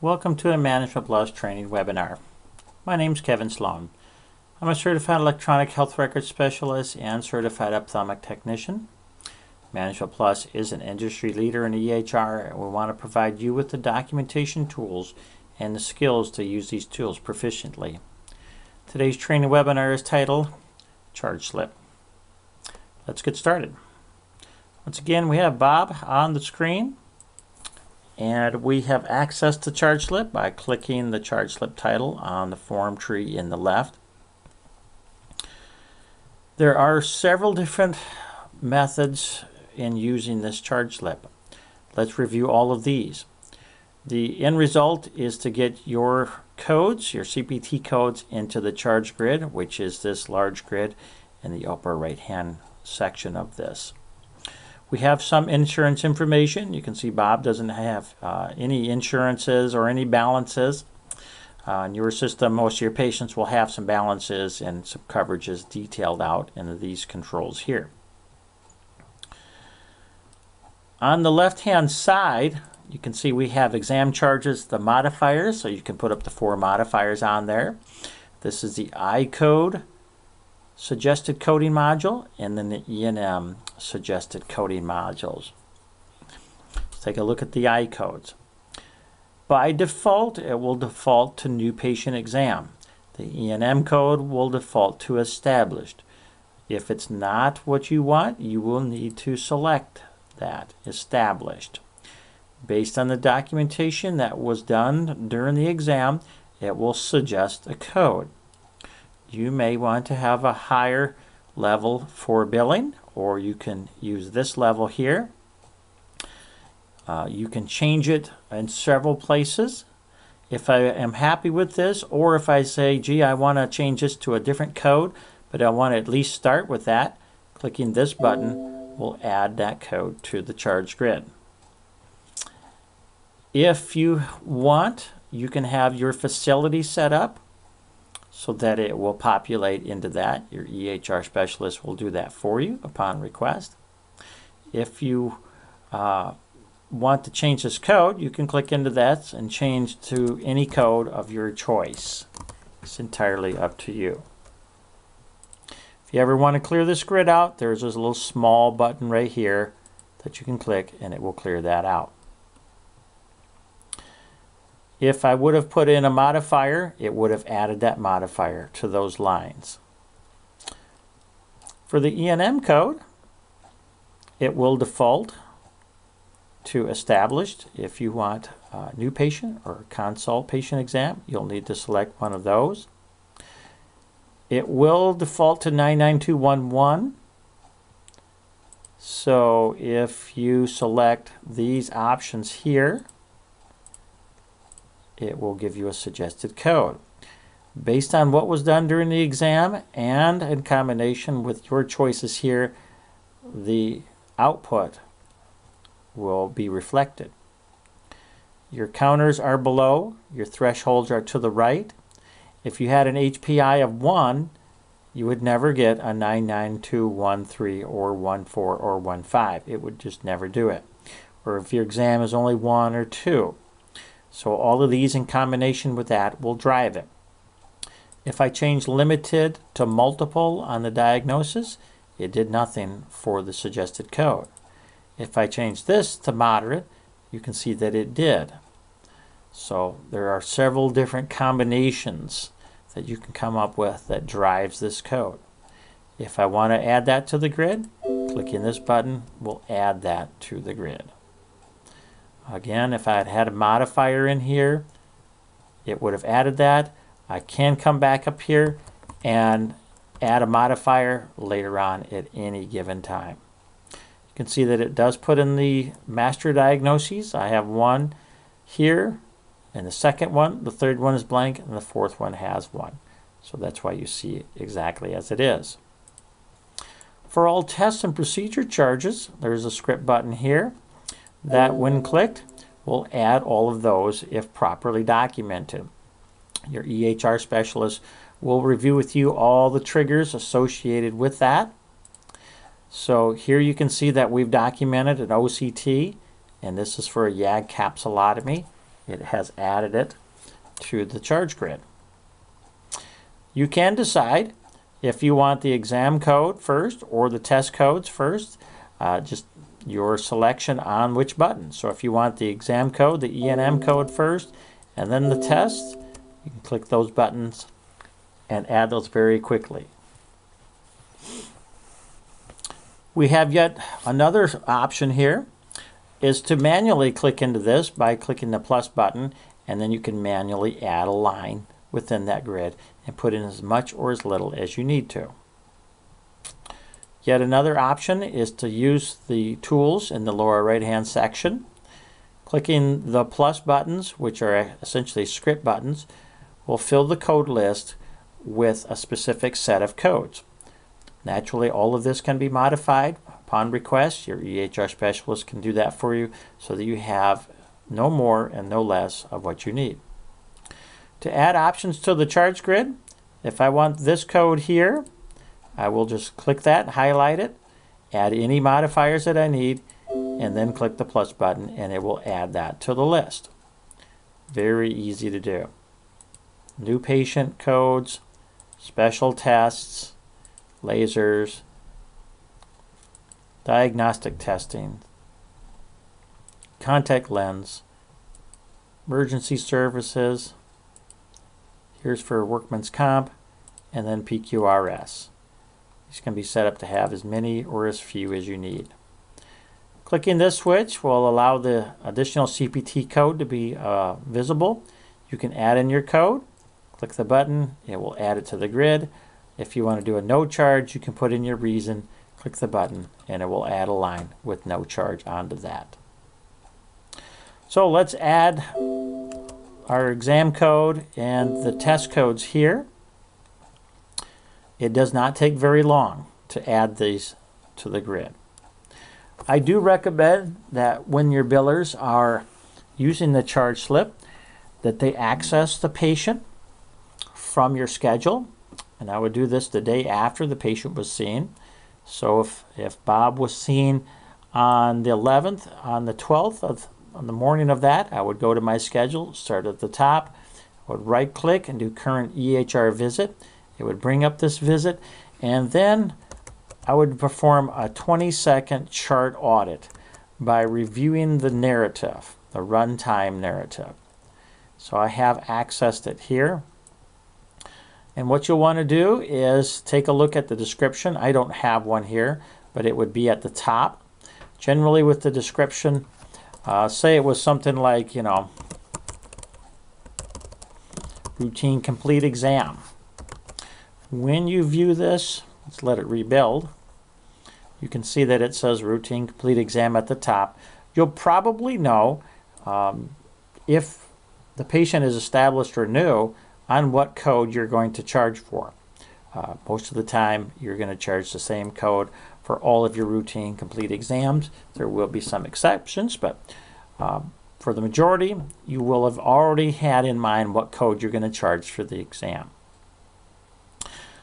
Welcome to a Management Plus training webinar. My name is Kevin Sloan. I'm a certified electronic health record specialist and certified ophthalmic technician. Management Plus is an industry leader in EHR, and we want to provide you with the documentation tools and the skills to use these tools proficiently. Today's training webinar is titled Charge Slip. Let's get started. Once again, we have Bob on the screen. And we have access to charge slip by clicking the charge slip title on the form tree in the left. There are several different methods in using this charge slip. Let's review all of these. The end result is to get your codes, your CPT codes, into the charge grid, which is this large grid in the upper right hand section of this. We have some insurance information. You can see Bob doesn't have any insurances or any balances. In your system, most of your patients will have some balances and some coverages detailed out in these controls here. On the left-hand side, you can see we have exam charges, the modifiers, so you can put up to 4 modifiers on there. This is the I code suggested coding module, and then the E&M suggested coding modules. Let's take a look at the I codes. By default, it will default to new patient exam. The E&M code will default to established. If it's not what you want, you will need to select that, established. Based on the documentation that was done during the exam, it will suggest a code. You may want to have a higher level for billing, or you can use this level here. You can change it in several places. If I am happy with this, or if I say, gee, I want to change this to a different code, but I want to at least start with that, clicking this button will add that code to the charge grid. If you want, you can have your facility set up so that it will populate into that. Your EHR specialist will do that for you upon request. If you want to change this code, you can click into that and change to any code of your choice. It's entirely up to you. If you ever want to clear this grid out, there's this little small button right here that you can click and it will clear that out. If I would have put in a modifier, it would have added that modifier to those lines. For the E&M code, it will default to established. If you want a new patient or consult patient exam, you'll need to select one of those. It will default to 99211. So if you select these options here, it will give you a suggested code. Based on what was done during the exam and in combination with your choices here, the output will be reflected. Your counters are below, your thresholds are to the right. If you had an HPI of 1, you would never get a 99213 or 14 or 15. It would just never do it. Or if your exam is only 1 or 2. So all of these in combination with that will drive it. If I change limited to multiple on the diagnosis, it did nothing for the suggested code. If I change this to moderate, you can see that it did. So there are several different combinations that you can come up with that drives this code. If I want to add that to the grid, clicking this button will add that to the grid. Again, if I had had a modifier in here, it would have added that. I can come back up here and add a modifier later on at any given time. You can see that it does put in the master diagnoses. I have one here, and the second one, the third one is blank, and the fourth one has one. So that's why you see it exactly as it is. For all tests and procedure charges, there's a script button here that, when clicked, will add all of those if properly documented. Your EHR specialist will review with you all the triggers associated with that. So here you can see that we've documented an OCT, and this is for a YAG capsulotomy. it has added it to the charge grid. You can decide if you want the exam code first or the test codes first, just your selection on which button. So if you want the exam code, the E&M code first, and then the test, you can click those buttons and add those very quickly. We have yet another option here, is to manually click into this by clicking the plus button, and then you can manually add a line within that grid and put in as much or as little as you need to. Yet another option is to use the tools in the lower right hand section. Clicking the plus buttons, which are essentially script buttons, will fill the code list with a specific set of codes. Naturally, all of this can be modified upon request. Your EHR specialist can do that for you so that you have no more and no less of what you need. To add options to the charge grid, if I want this code here, I will just click that, highlight it, add any modifiers that I need, and then click the plus button and it will add that to the list. Very easy to do. New patient codes, special tests, lasers, diagnostic testing, contact lens, emergency services, here's for workman's comp, and then PQRS. These can be set up to have as many or as few as you need. Clicking this switch will allow the additional CPT code to be visible. You can add in your code, click the button, it will add it to the grid. If you want to do a no charge, you can put in your reason, click the button, and it will add a line with no charge onto that. So let's add our exam code and the test codes here. It does not take very long to add these to the grid. I do recommend that when your billers are using the charge slip, that they access the patient from your schedule. And I would do this the day after the patient was seen. So if Bob was seen on the 11th, on the 12th, on the morning of that, I would go to my schedule, start at the top, I would right click and do current EHR visit. It would bring up this visit, and then I would perform a 20-second chart audit by reviewing the narrative, the runtime narrative. So I have accessed it here. And what you'll want to do is take a look at the description. I don't have one here, but it would be at the top. Generally with the description, say it was something like, routine complete exam. When you view this, let's let it rebuild. You can see that it says routine complete exam at the top. You'll probably know if the patient is established or new on what code you're going to charge for. Most of the time, you're going to charge the same code for all of your routine complete exams. There will be some exceptions, but for the majority, you will have already had in mind what code you're going to charge for the exam.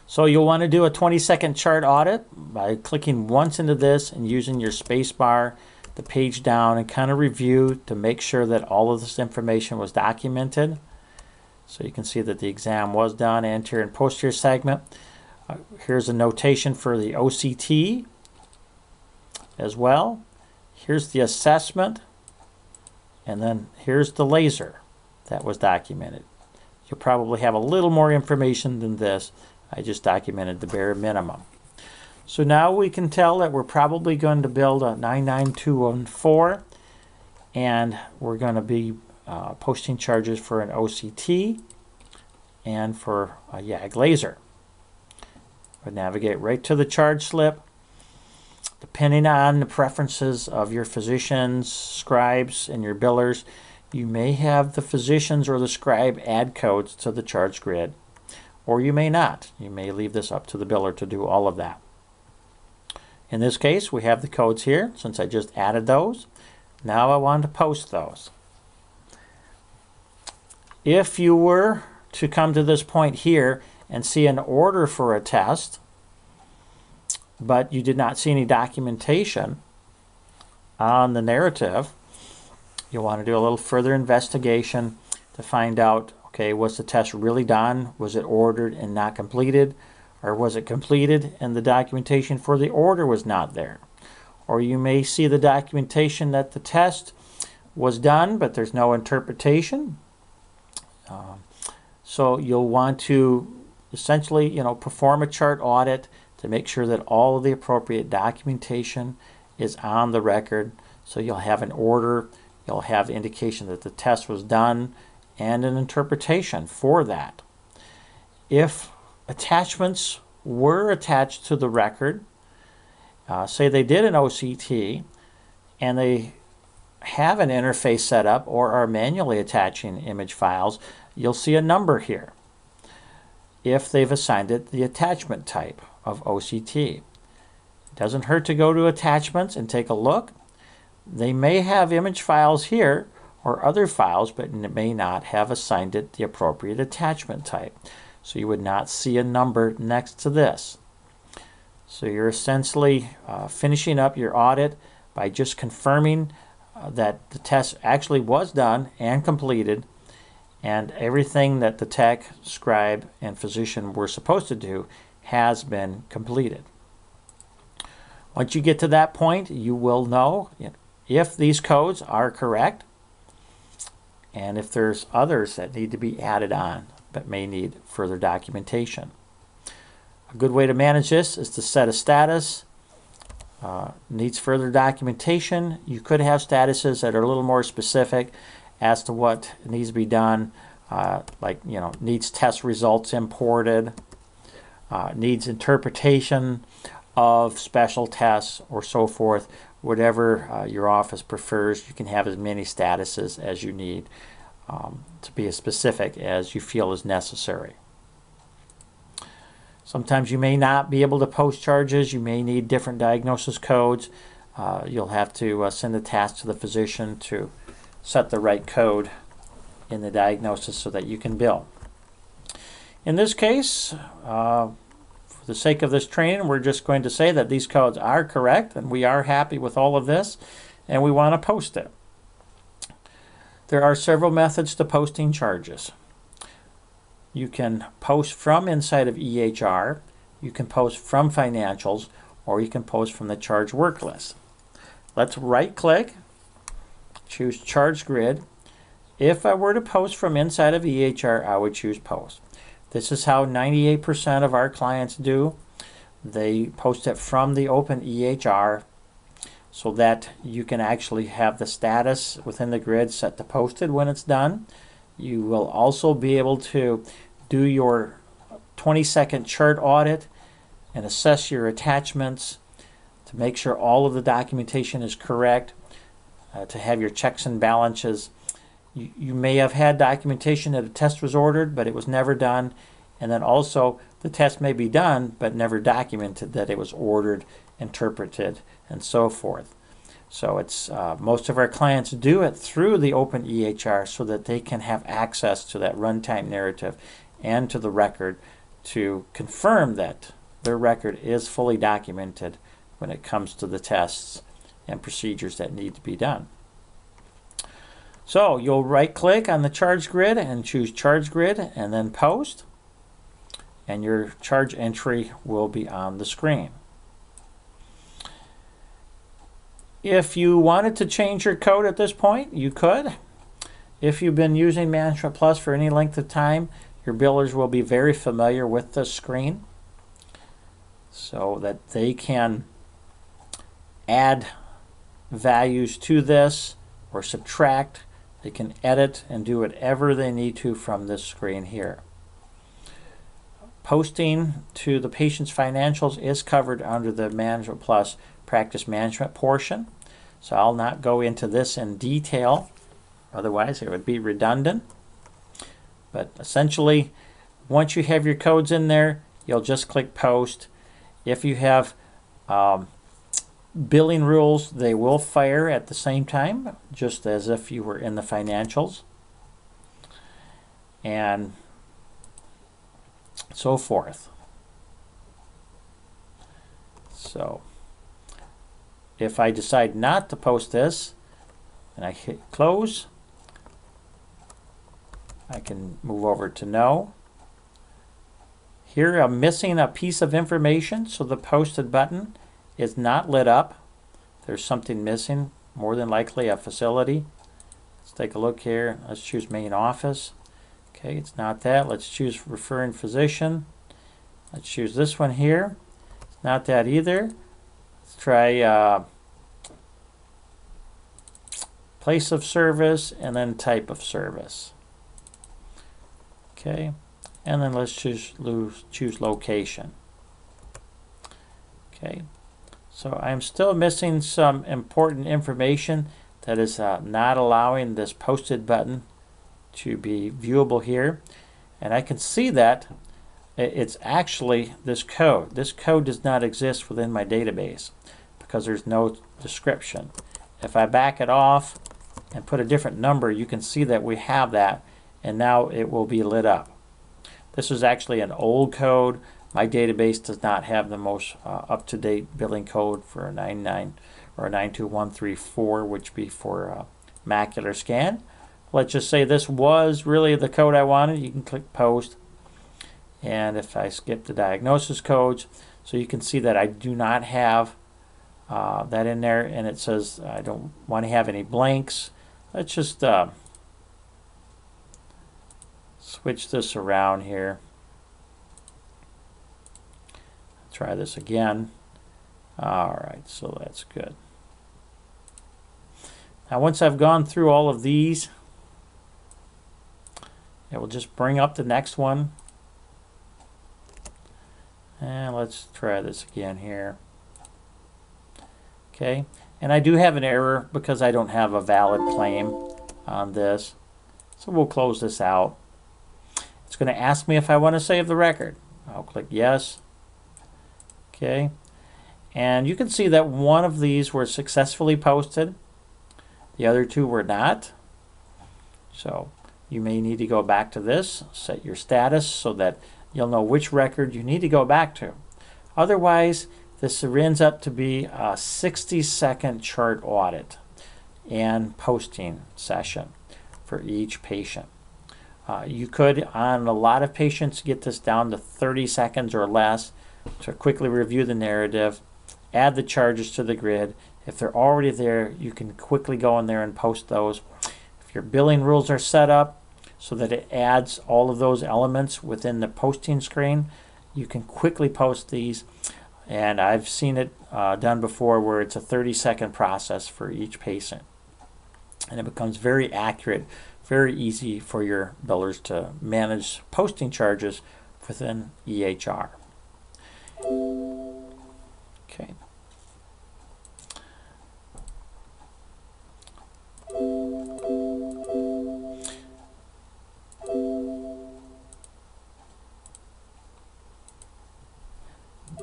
So you'll want to do a 20-second chart audit by clicking once into this and using your space bar, the page down, and kind of review to make sure that all of this information was documented. So you can see that the exam was done, anterior and posterior segment. Here's a notation for the OCT as well. Here's the assessment, and then here's the laser that was documented. You'll probably have a little more information than this. I just documented the bare minimum. So now we can tell that we're probably going to build a 99214, and we're going to be posting charges for an OCT and for a YAG laser. We'll navigate right to the charge slip. Depending on the preferences of your physicians, scribes, and your billers, you may have the physicians or the scribe add codes to the charge grid, or you may not. You may leave this up to the biller to do all of that. In this case, we have the codes here, since I just added those. Now I want to post those. If you were to come to this point here and see an order for a test, but you did not see any documentation on the narrative, You'll want to do a little further investigation to find out, okay, was the test really done? Was it ordered and not completed? Or was it completed and the documentation for the order was not there? Or you may see the documentation that the test was done, but there's no interpretation. So you'll want to essentially, perform a chart audit to make sure that all of the appropriate documentation is on the record. So you'll have an order, you'll have the indication that the test was done, and an interpretation for that. If attachments were attached to the record, say they did an OCT, and they have an interface set up or are manually attaching image files, you'll see a number here if they've assigned it the attachment type of OCT. It doesn't hurt to go to attachments and take a look. They may have image files here or other files, but may not have assigned it the appropriate attachment type. So you would not see a number next to this. So you're essentially finishing up your audit by just confirming that the test actually was done and completed, and everything that the tech, scribe, and physician were supposed to do has been completed. Once you get to that point, you will know if these codes are correct and if there's others that need to be added on but may need further documentation. A good way to manage this is to set a status. Needs further documentation. You could have statuses that are a little more specific as to what needs to be done, like needs test results imported, needs interpretation of special tests, or so forth. Whatever your office prefers, you can have as many statuses as you need to be as specific as you feel is necessary. Sometimes you may not be able to post charges. You may need different diagnosis codes. You'll have to send a task to the physician to set the right code in the diagnosis so that you can bill. In this case, for the sake of this training, we're just going to say that these codes are correct and we are happy with all of this and we want to post it. There are several methods to posting charges. You can post from inside of EHR, you can post from financials, or you can post from the charge work list. Let's right click, choose charge grid. If I were to post from inside of EHR, I would choose post. This is how 98% of our clients do. They post it from the open EHR so that you can actually have the status within the grid set to posted when it's done. You will also be able to do your 20-second chart audit and assess your attachments to make sure all of the documentation is correct, to have your checks and balances. You may have had documentation that a test was ordered, but it was never done. And then also the test may be done, but never documented that it was ordered, interpreted, and so forth. So it's most of our clients do it through the open EHR so that they can have access to that runtime narrative and to the record to confirm that their record is fully documented when it comes to the tests and procedures that need to be done. So you'll right click on the charge grid and choose charge grid and then post, and your charge entry will be on the screen. If you wanted to change your code at this point, you could. If you've been using Management Plus for any length of time, your billers will be very familiar with this screen so that they can add values to this or subtract. They can edit and do whatever they need to from this screen here. Posting to the patient's financials is covered under the Management Plus practice management portion. So I'll not go into this in detail, otherwise it would be redundant. But essentially, once you have your codes in there, you'll just click post. If you have billing rules, they will fire at the same time, just as if you were in the financials, and so forth. So if I decide not to post this, and I hit close, I can move over to no. Here I'm missing a piece of information, so the posted button is not lit up. There's something missing, more than likely a facility. Let's take a look here. Let's choose main office. Okay, it's not that. Let's choose referring physician. Let's choose this one here. It's not that either. Let's try place of service and then type of service. Okay, and then let's choose location. Okay, so I'm still missing some important information that is not allowing this posted button to be viewable here. And I can see that it's actually this code. This code does not exist within my database because there's no description. If I back it off and put a different number, you can see that we have that, and now it will be lit up. This is actually an old code. My database does not have the most up-to-date billing code for a 99 or a 92134, which be for macular scan. Let's just say this was really the code I wanted. You can click post, and if I skip the diagnosis codes, so you can see that I do not have that in there, and it says I don't want to have any blanks. Let's just switch this around here. Try this again. Alright, so that's good. Now once I've gone through all of these, it will just bring up the next one. And let's try this again here. Okay, and I do have an error because I don't have a valid claim on this. So we'll close this out. It's going to ask me if I want to save the record. I'll click yes. Okay, and you can see that one of these were successfully posted. The other two were not. So you may need to go back to this, set your status so that you'll know which record you need to go back to. Otherwise, this ends up to be a 60-second chart audit and posting session for each patient. You could, on a lot of patients, get this down to 30 seconds or less to quickly review the narrative, add the charges to the grid. If they're already there, you can quickly go in there and post those. If your billing rules are set up so that it adds all of those elements within the posting screen, you can quickly post these. And I've seen it done before where it's a 30-second process for each patient. And it becomes very accurate, very easy for your billers to manage posting charges within EHR. Okay.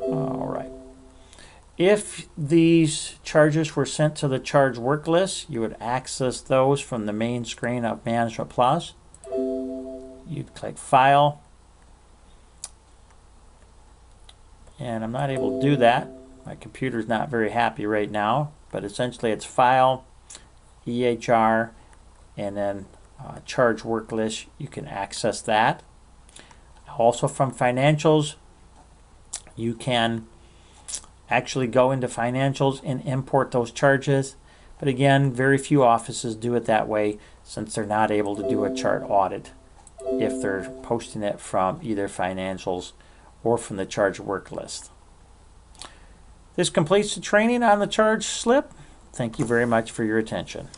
All right. If these charges were sent to the charge work list, you would access those from the main screen of Management Plus. You'd click File. And I'm not able to do that. My computer's not very happy right now, but essentially it's File, EHR, and then Charge Work List. You can access that. Also from Financials, you can actually go into Financials and import those charges. But again, very few offices do it that way since they're not able to do a chart audit if they're posting it from either Financials or from the charge work list. This completes the training on the charge slip. Thank you very much for your attention.